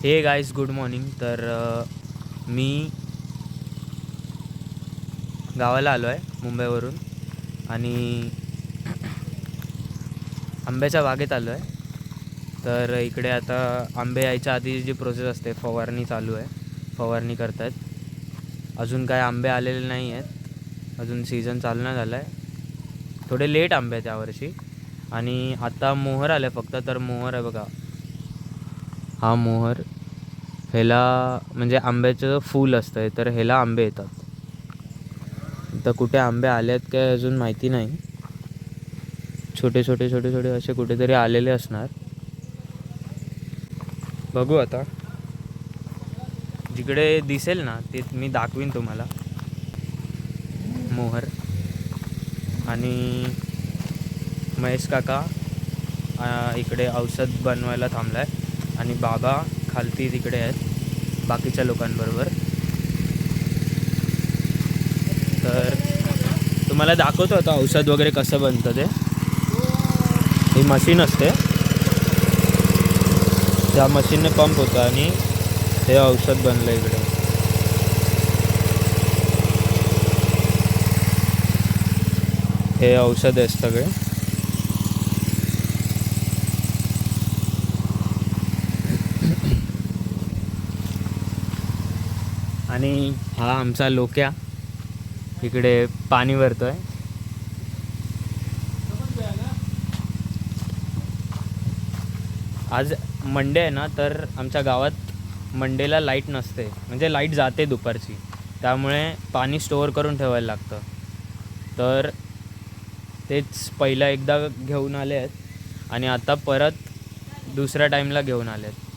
हे guys good morning. तर मी गावाला आलो आहे मुंबईवरून आणि आंब्याच्या बागेत आलो आहे. तर इकडे आता आंबे यायच्या आधी जी प्रोसेस असते फवारणी चालू आहे, फवारणी करत आहेत. अजून काय आंबे आलेले नाही आहेत, अजून सीझन चालू नाही झाला आहे. थोडे लेट आंबे आहेत यावर्षी. आणि आता मोहर आले फक्त. तर मोहर आहे बघा, हा मोहर, ह्याला म्हणजे आंब्याचं फूल असतं तर ह्याला आंबे येतात. तर कुठे आंबे आले आहेत काय अजून माहिती नाही. छोटे छोटे छोटे छोटे असे कुठेतरी आलेले असणार, बघू आता. जिकडे दिसेल ना ते मी दाखवीन तुम्हाला मोहर. आणि महेश काका इकडे औषध बनवायला थांबला आहे आणि बाबा खालती तिकडे आहेत बाकीच्या लोकांबरोबर. तर तुम्हाला दाखवतो आता औषध वगैरे कसं बनतं ते. ही मशीन असते, त्या मशीनने पंप होतं आणि हे औषध बनलं इकडे. हे औषध आहे सगळे. आणि हा आमचा लोक्या इकडे पाणी भरतोय. आज मंडे आहे ना, तर आमच्या गावात मंडेला लाईट नसते, म्हणजे लाईट जाते दुपारची. त्यामुळे पाणी स्टोअर करून ठेवायला लागतं. तर तेच पहिला एकदा घेऊन आले आहेत आणि आता परत दुसऱ्या टाईमला घेऊन आले आहेत.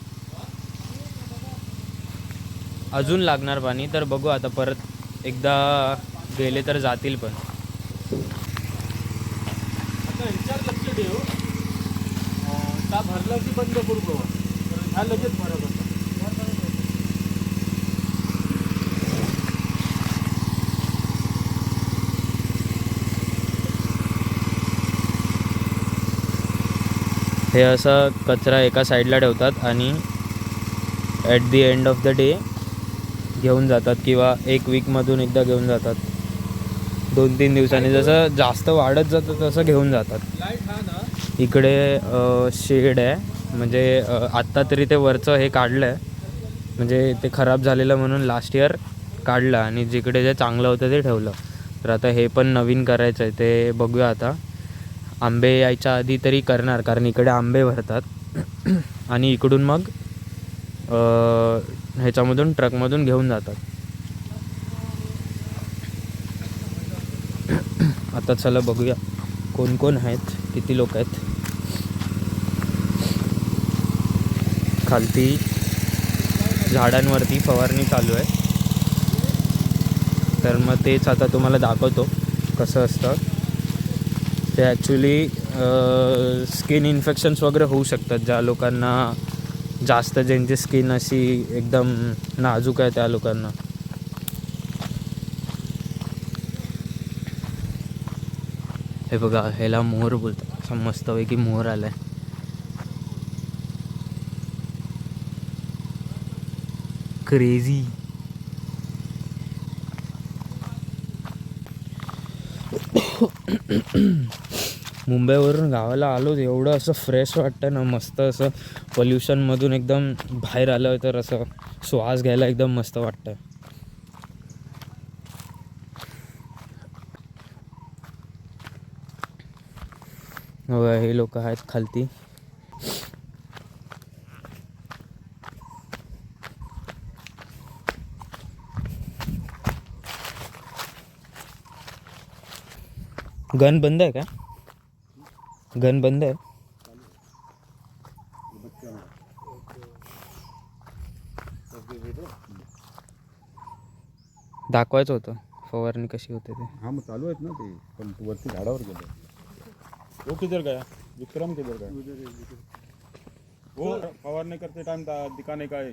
अजून लागणार पाणी, तर बघू आता परत एकदा गेले तर जातील पण. आता ह्याच्यावर लक्ष ठेव, का भरलं की बंद करू बाबा, हा लगेच भरत होता. हे असं कचरा एका साईडला ठेवतात आणि at the end of the day घेऊन जातात, किंवा एक वीकमधून एकदा घेऊन जातात, 2-3 दिवसांनी. जसं जास्त वाढत जातं तसं घेऊन जातात. लाईट हा ना, इकडे शेड आहे, म्हणजे आत्ता तरी ते वरचं हे काढलं आहे, म्हणजे ते खराब झालेलं म्हणून लास्ट इयर काढलं आणि जिकडे जे चांगलं होतं ते ठेवलं. तर आता हे पण नवीन करायचं आहे, ते बघूया आता. आंबे यायच्या आधी तरी करणार, कारण इकडे आंबे भरतात आणि इकडून मग ह्याच्यामधून ट्रकमधून घेऊन जातात. आता चला बघूया कोण कोण आहेत, किती लोक आहेत. खालती झाडांवरती फवारणी चालू आहे. तर मग तेच आता तुम्हाला दाखवतो कसं असतं ते. ॲक्च्युली स्किन इन्फेक्शन्स वगैरे होऊ शकतात ज्या लोकांना, जास्त ज्यांची स्किन अशी एकदम नाजूक आहे त्या लोकांना. हे बघा, ह्याला मोहर बोलतात. असं मस्तपैकी मोहर आला आहे. क्रेझी. मुंबईवरून गावाला आलो, एवढं असं फ्रेश वाटतं ना, मस्त असं पोल्युशनमधून एकदम बाहेर आलं तर असं श्वास घ्यायला एकदम मस्त वाटतं. हे लोक आहेत खालती. गन बंद आहे का? गन बंद आहे. दाखवायचं होतं फवारणी कशी होते ते. हाँ मग चालू आहेत ना ते, पण तू वरती झाडावर गेलो. वो किधर गया? विक्रम किधर गया? वो फवारणी करते टाइम दिखाने का है,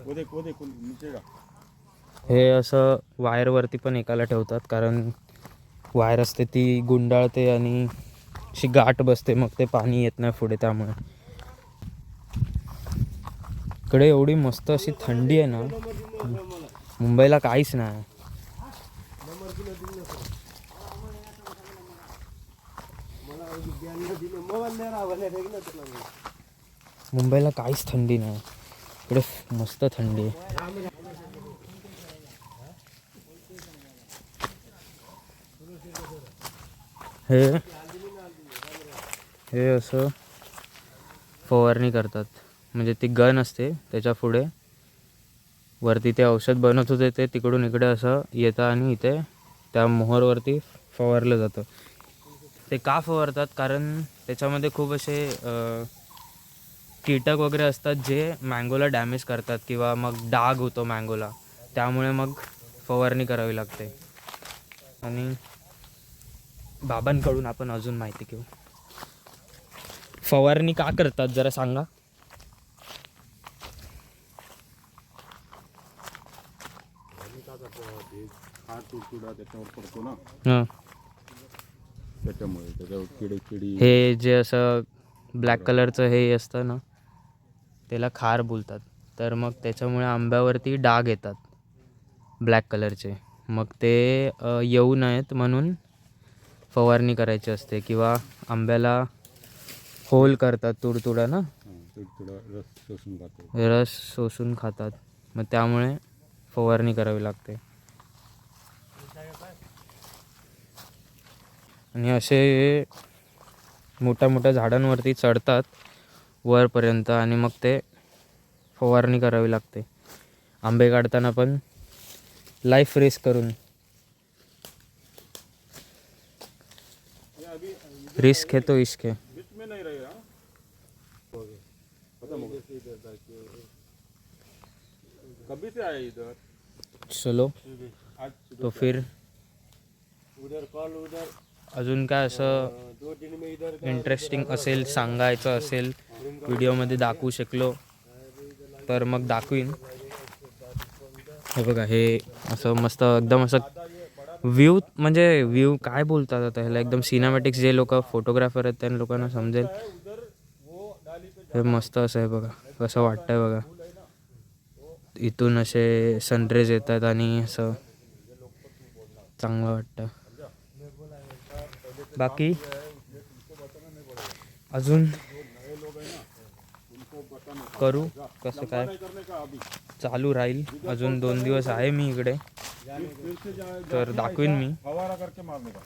वो देख नीचे का. हे असं वायरवरती पण एकाला ठेवतात, कारण वायर असते ती गुंडाळते आणि अशी गाठ बसते, मग ते पाणी येत नाही पुढे. त्यामुळे इकडे एवढी मस्त अशी थंडी आहे ना, मुंबईला काहीच नाही. मुंबईला काहीच थंडी नाही, इकडे मस्त थंडी आहे. हे असं फवारणी करतात, म्हणजे ती गन असते त्याच्या पुढे वरती ते औषध बनत होते ते तिकडून इकडे असं येतं आणि इथे त्या मोहरवरती फवारलं जातं. ते का फवारतात? कारण त्याच्यामध्ये खूप असे कीटक वगैरे असतात जे मँगोला डॅमेज करतात किंवा मग डाग होतो मँगोला, त्यामुळे मग फवारणी करावी लागते. आणि बाबांकडून आपण अजून माहिती घेऊ. फवारणी का करतात जरा सांगा. हा तुडतुडा त्याच्यावर पडतो ना, हां, त्याच्यामुळे त्याच्यावर किडी हे जे असं ब्लॅक कलरचं हे असतं ना, त्याला खार बोलतात. तर मग त्याच्यामुळे आंब्यावरती डाग येतात ब्लॅक कलरचे, मग ते येऊ नयेत म्हणून फवारणी करायची असते. किंवा आंब्याला होल करतात, तुडतुडा ना, तुडतुडा रस शोषून खातो. रस शोषून खातात, मग त्यामुळे फवारणी करावी लागते. आणि असे मोठ्या मोठ्या झाडांवरती चढतात वरपर्यंत आणि मग ते फवारणी करावी लागते. आंबे काढताना पण लाईफ रिस्क करून. रिस्क है तो इश्क है. बीच में नहीं रहेगा, खत्म हो गया. कभी से आया इधर? चलो आज तो फिर उधर कॉल उधर अजून काय असं 2 दिन में इधर इंटरेस्टिंग असेल, सांगायचं असेल, व्हिडिओमध्ये दाखवू शकलो तर मग दाखवीन. हे बघा, हे असं मस्त एकदम असं व्ह्यू, म्हणजे व्ह्यू काय बोलतात आता ह्याला, एकदम सिनेमॅटिक्स. जे लोक फोटोग्राफर आहेत त्या लोकांना समजेल. हे मस्त असं आहे बघा, कसं वाटतंय बघा. इथून असे सनरेज येतात आणि असं चांगलं वाटतं. बाकी अजून करू कसं काय चालू राहील. अजून 2 दिवस आहे मी इकडे, तर दाखवीन मी फवारा करके मारने का.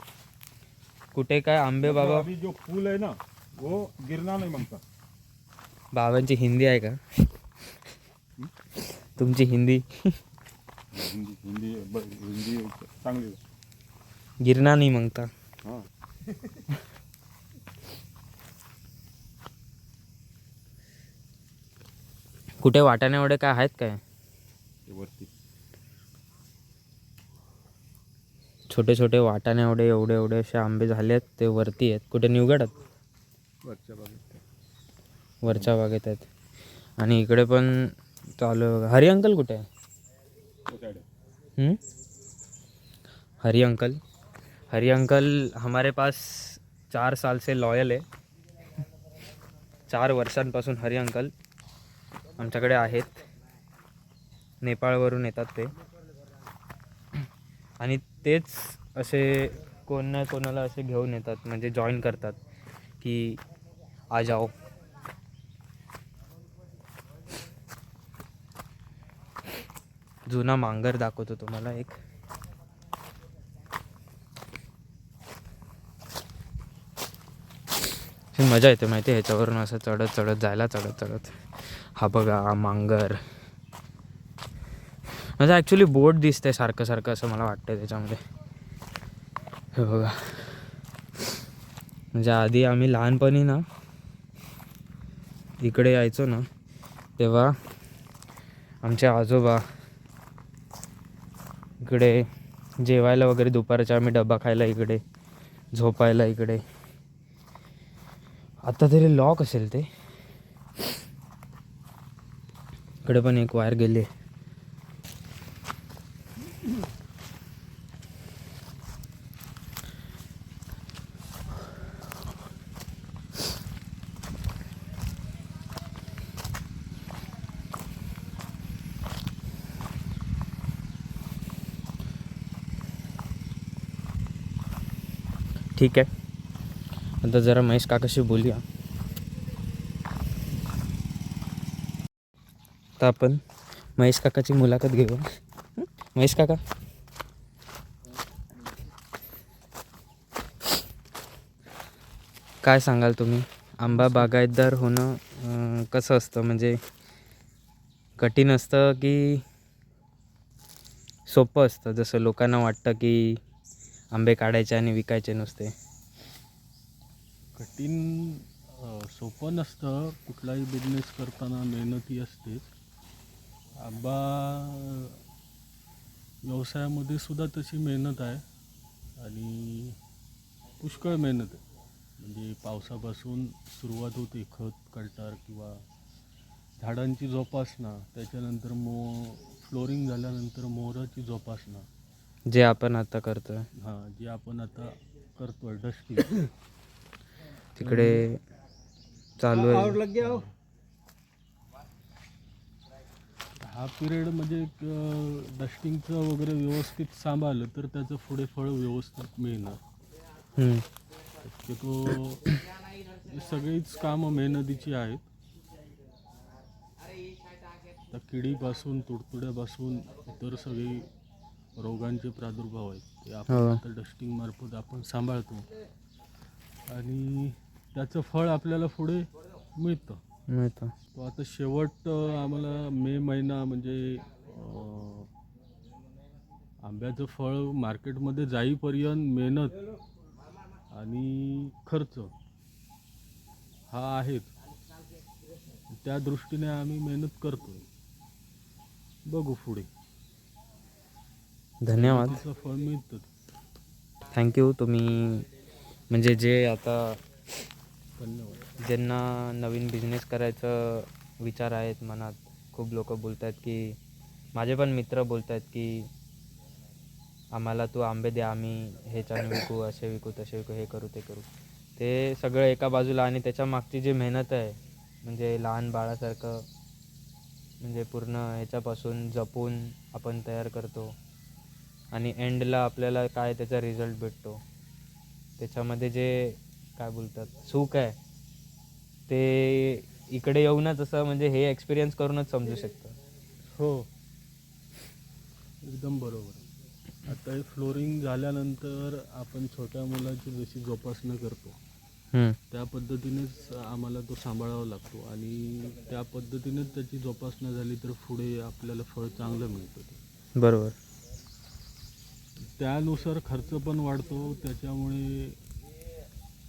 कुठे काय आंबे. बाबा, अभी जो फूल है ना वो गिरना नहीं मांगता. बाबांची हिंदी आहे का? तुमची हिंदी? हिंदी हिंदी हिंदी चांगली. गिरणा नाही मागता. हां, कुठे वाटाणे वडे काय आहेत काय? वरती छोटे छोटे वाटाणे वडे एवढे एवढे असे आंबे झाले आहेत, ते वरती आहेत. कुठे निवगडात? वरच्या बाजूला. वरच्या बागेत आहेत. आणि इकडे पण चालू आहे बघा. हरी अंकल कुठे आहे? हरी अंकल, हरी अंकल हमारे पास 4 साल से लॉयल है. 4 वर्षांपासून हरी अंकल आमच्याकडे आहेत. नेपाळवरून येतात ते, आणि तेच असे कोण ना कोणाला असे घेऊन येतात, म्हणजे जॉईन करतात की आ जाओ. जुना मांगर दाखवतो तुम्हाला एक. मजा येते माहिती आहे ह्याच्यावरून असं चढत चढत जायला, चढत चढत. हा बघा, हा मांगर. माझं ॲक्च्युली बोट दिसतंय सारखं सारखं असं मला वाटतं त्याच्यामध्ये. हे बघा, म्हणजे आधी आम्ही लहानपणी ना इकडे यायचो ना, तेव्हा आमचे आजोबा इकडे जेवायला वगैरे, दुपारच्या आम्ही डबा खायला इकडे, झोपायला इकडे. आता तरी लॉक असेल ते. इकडे पण एक वायर गेली आहे. ठीक आहे, आता जरा महेश काकाशी बोलूया. आता आपण महेश काकाची मुलाखत घेऊ. महेश काका, काय सांगाल तुम्ही? आंबा बागायतदार होणं कसं असतं? म्हणजे कठीण असतं की सोपं असतं? जसं लोकांना वाटतं की आंबे काढायचे आणि विकायचे नुसते. कठीण सोपं नसतं. कुठलाही बिझनेस करताना मेहनती असतेच. आंबा व्यवसायामध्ये सुद्धा तशी मेहनत आहे आणि पुष्कळ मेहनत आहे. म्हणजे पावसापासून सुरुवात होते, खत कल्टार किंवा झाडांची जोपासना, त्याच्यानंतर फ्लोरिंग झाल्यानंतर मोहराची जोपासना, जे आपण आता करतोय. हां, जे आपण आता करतोय डस्टिंग. तिकडे चालू आहे. हा पिरियड म्हणजे डस्टिंगचं वगैरे व्यवस्थित सांभाळलं तर त्याचं पुढे फळ व्यवस्थित मिळणार. हम्म. शक्यतो हे सगळीच कामं मेहनतीची आहेत. तर किडीपासून तुडतुड्यापासून इतर सगळी रोगांचे प्रादुर्भाव आहेत ते आपण आता डस्टिंग मार्फत आपण सांभाळतो आणि त्याचं फळ आपल्याला पुढे मिळतं. तो आता शेवट आम्हाला मे महिना म्हणजे आंब्याचं फळ मार्केटमध्ये जाईपर्यंत मेहनत आणि खर्च हा आहेच. त्या दृष्टीने आम्ही मेहनत करतो. बघू पुढे. धन्यवाद. तिचं फळ मिळतं. थँक्यू. तुम्ही म्हणजे जे आता धन्यवाद. ज्यांना नवीन बिझनेस करायचं विचार आहेत मनात, खूप लोक बोलत आहेत की, माझे पण मित्र बोलत आहेत की आम्हाला तू आंबे द्या, आम्ही ह्याच्याने विकू, असे विकू, तसे विकू, हे करू, ते करू. ते सगळं एका बाजूला आणि त्याच्या मागची जी मेहनत आहे, म्हणजे लहान बाळासारखं, म्हणजे पूर्ण ह्याच्यापासून जपून आपण तयार करतो आणि एंडला आपल्याला काय त्याचा रिझल्ट भेटतो, त्याच्यामध्ये जे काय बोलतात सुख आहे, ते इकडे येऊनच असं म्हणजे हे एक्सपिरियन्स करूनच समजू शकतं. हो, एकदम बरोबर. आता हे फ्लोरिंग झाल्यानंतर आपण छोट्या मुलाची जशी जोपासना करतो त्या पद्धतीनेच आम्हाला तो सांभाळावा लागतो आणि त्या पद्धतीनेच त्याची जोपासना झाली तर पुढे आपल्याला फळ चांगलं मिळतं. बरोबर. त्यानुसार खर्च पण वाढतो. त्याच्यामुळे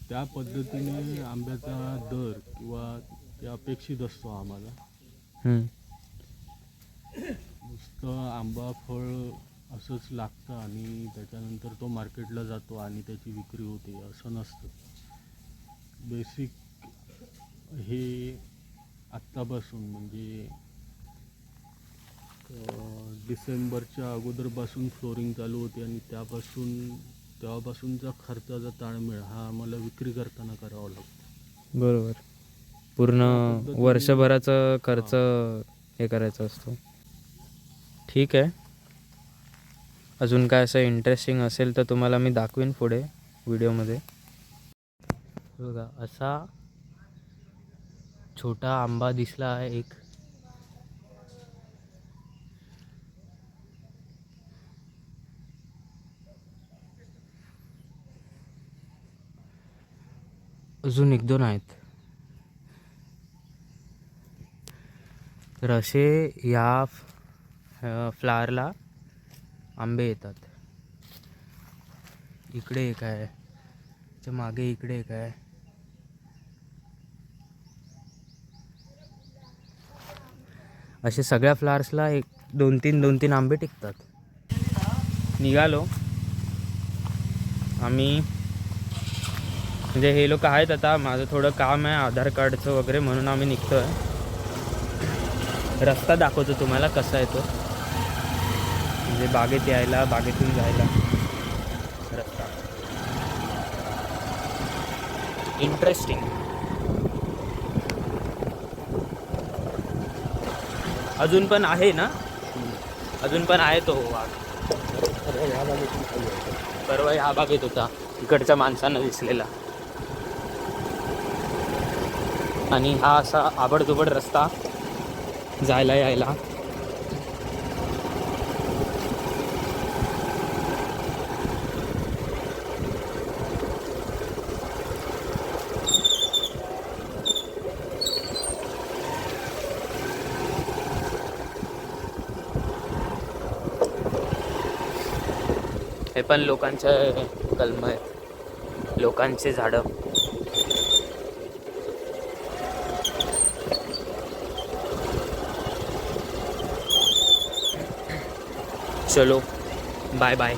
त्या पद्धतीने आंब्याचा दर किंवा ते अपेक्षित असतो आम्हाला. नुसतं आंबा फळ असंच लागतं आणि त्याच्यानंतर तो मार्केटला जातो आणि त्याची विक्री होते असं नसतं. बेसिक हे आत्तापासून म्हणजे डिसेंबरच्या अगोदरपासून फ्लोरिंग चालू होते आणि तेव्हापासूनचा खर्चाचा ताळमेळ हा आम्हाला विक्री करताना करावा लागतो. बरोबर. पूर्ण वर्षभराचा खर्च हे करायचा असतो. ठीक आहे. अजून काय असं इंटरेस्टिंग असेल तर तुम्हाला मी दाखवीन पुढे व्हिडिओमध्ये. बघा, असा छोटा आंबा दिसला आहे एक. अजून 1-2 आहेत. तर असे या फ्लावरला आंबे येतात. इकडे एक आहे, त्याच्या मागे इकडे एक आहे. असे सगळ्या फ्लावर्सला 2-3 आंबे टिकतात. निघालो आम्ही, म्हणजे हे लोक आहेत. आता माझं थोडं काम आहे आधार कार्डचं वगैरे, म्हणून आम्ही निघतो आहे. रस्ता दाखवतो तुम्हाला कसा आहे तो, म्हणजे बागेत यायला, बागेतून जायला रस्ता. इंटरेस्टिंग. अजून पण आहे ना, अजून पण आहे तो वाघ. परवा ह्या बागेत होता. इकडच्या माणसांना दिसलेला. आणि हा असा आबडधोबड रस्ता जायला यायला. हे पण लोकांचे कलम आहेत, लोकांचे झाडं. चलो बाय बाय.